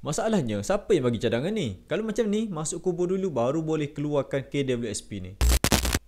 Masalahnya, siapa yang bagi cadangan ni? Kalau macam ni, masuk kubur dulu baru boleh keluarkan KWSP ni.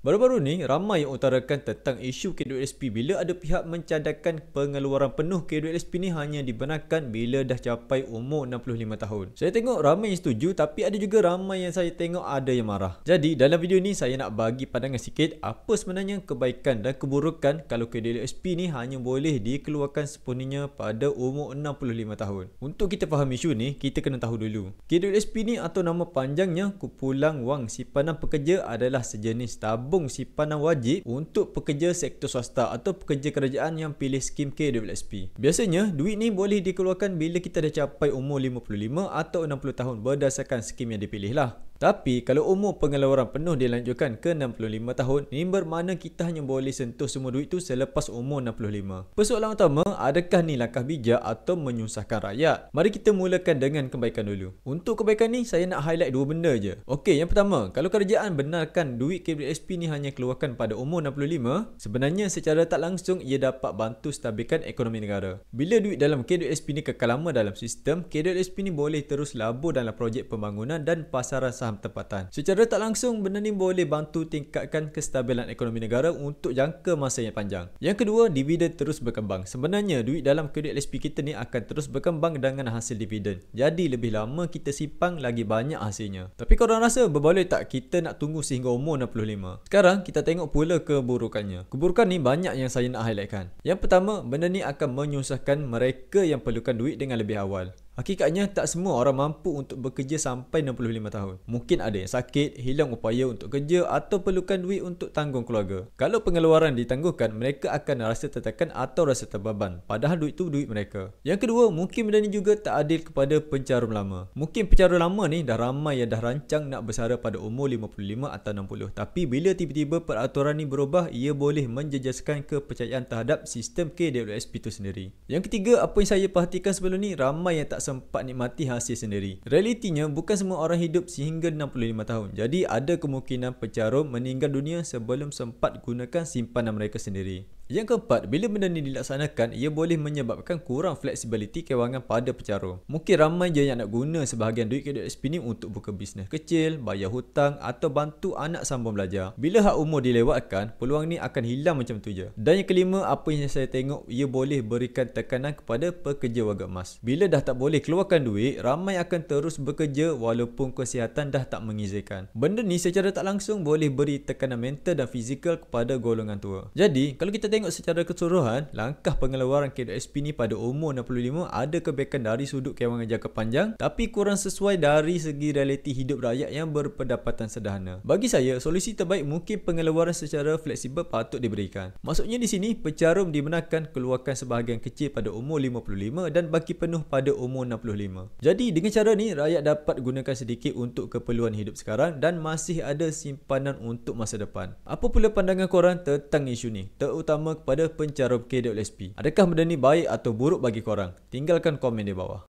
Baru-baru ni, ramai yang utarakan tentang isu KWSP bila ada pihak mencadangkan pengeluaran penuh KWSP ni hanya dibenarkan bila dah capai umur 65 tahun. Saya tengok ramai yang setuju, tapi ada juga ramai yang saya tengok ada yang marah. Jadi, dalam video ni saya nak bagi pandangan sikit apa sebenarnya kebaikan dan keburukan kalau KWSP ni hanya boleh dikeluarkan sepenuhnya pada umur 65 tahun. Untuk kita faham isu ni, kita kena tahu dulu. KWSP ni atau nama panjangnya Kumpulan Wang Simpanan Pekerja adalah sejenis tabung simpanan wajib untuk pekerja sektor swasta atau pekerja kerajaan yang pilih skim KWSP. Biasanya, duit ni boleh dikeluarkan bila kita dah capai umur 55 atau 60 tahun berdasarkan skim yang dipilih lah. Tapi, kalau umur pengeluaran penuh dilanjutkan ke 65 tahun, ini bermakna kita hanya boleh sentuh semua duit tu selepas umur 65. Persoalan utama, adakah ni langkah bijak atau menyusahkan rakyat? Mari kita mulakan dengan kebaikan dulu. Untuk kebaikan ni, saya nak highlight dua benda je. Okey, yang pertama, kalau kerajaan benarkan duit KWSP ni hanya keluarkan pada umur 65, sebenarnya secara tak langsung ia dapat bantu stabilkan ekonomi negara. Bila duit dalam KWSP ni kekal lama dalam sistem, KWSP ni boleh terus labur dalam projek pembangunan dan pasaran saham tempatan. Secara tak langsung, benda ni boleh bantu tingkatkan kestabilan ekonomi negara untuk jangka masa yang panjang. Yang kedua, dividen terus berkembang. Sebenarnya, duit dalam KWSP kita ni akan terus berkembang dengan hasil dividen. Jadi, lebih lama kita simpan, lagi banyak hasilnya. Tapi korang rasa berbaloi tak kita nak tunggu sehingga umur 65? Sekarang, kita tengok pula keburukannya. Keburukan ni banyak yang saya nak highlightkan. Yang pertama, benda ni akan menyusahkan mereka yang perlukan duit dengan lebih awal. Hakikatnya, tak semua orang mampu untuk bekerja sampai 65 tahun. Mungkin ada yang sakit, hilang upaya untuk kerja atau perlukan duit untuk tanggung keluarga. Kalau pengeluaran ditangguhkan, mereka akan rasa tertekan atau rasa terbeban. Padahal duit tu duit mereka. Yang kedua, mungkin benda ni juga tak adil kepada pencarum lama. Mungkin pencarum lama ni dah ramai yang dah rancang nak bersara pada umur 55 atau 60. Tapi bila tiba-tiba peraturan ni berubah, ia boleh menjejaskan kepercayaan terhadap sistem KWSP itu sendiri. Yang ketiga, apa yang saya perhatikan sebelum ni, ramai yang tak sempat nikmati hasil sendiri. Realitinya, bukan semua orang hidup sehingga 65 tahun. Jadi, ada kemungkinan pencarum meninggal dunia sebelum sempat gunakan simpanan mereka sendiri. Yang keempat, bila benda ni dilaksanakan, ia boleh menyebabkan kurang fleksibiliti kewangan pada pencarum. Mungkin ramai je yang nak guna sebahagian duit KWSP ni untuk buka bisnes kecil, bayar hutang atau bantu anak sambung belajar. Bila hak umur dilewatkan, peluang ni akan hilang macam tu je. Dan yang kelima, apa yang saya tengok, ia boleh berikan tekanan kepada pekerja warga emas. Bila dah tak boleh keluarkan duit, ramai akan terus bekerja walaupun kesihatan dah tak mengizinkan. Benda ni secara tak langsung boleh beri tekanan mental dan fizikal kepada golongan tua. Jadi, kalau kita tengok secara keseluruhan, langkah pengeluaran KWSP ni pada umur 65 ada kebaikan dari sudut kewangan jangka panjang, tapi kurang sesuai dari segi realiti hidup rakyat yang berpendapatan sederhana. Bagi saya, solusi terbaik mungkin pengeluaran secara fleksibel patut diberikan. Maksudnya di sini, pencarum dibenarkan keluarkan sebahagian kecil pada umur 55 dan baki penuh pada umur 65. Jadi, dengan cara ni, rakyat dapat gunakan sedikit untuk keperluan hidup sekarang dan masih ada simpanan untuk masa depan. Apa pula pandangan korang tentang isu ni, terutama kepada pencarum KWSP? Adakah benda ni baik atau buruk bagi korang? Tinggalkan komen di bawah.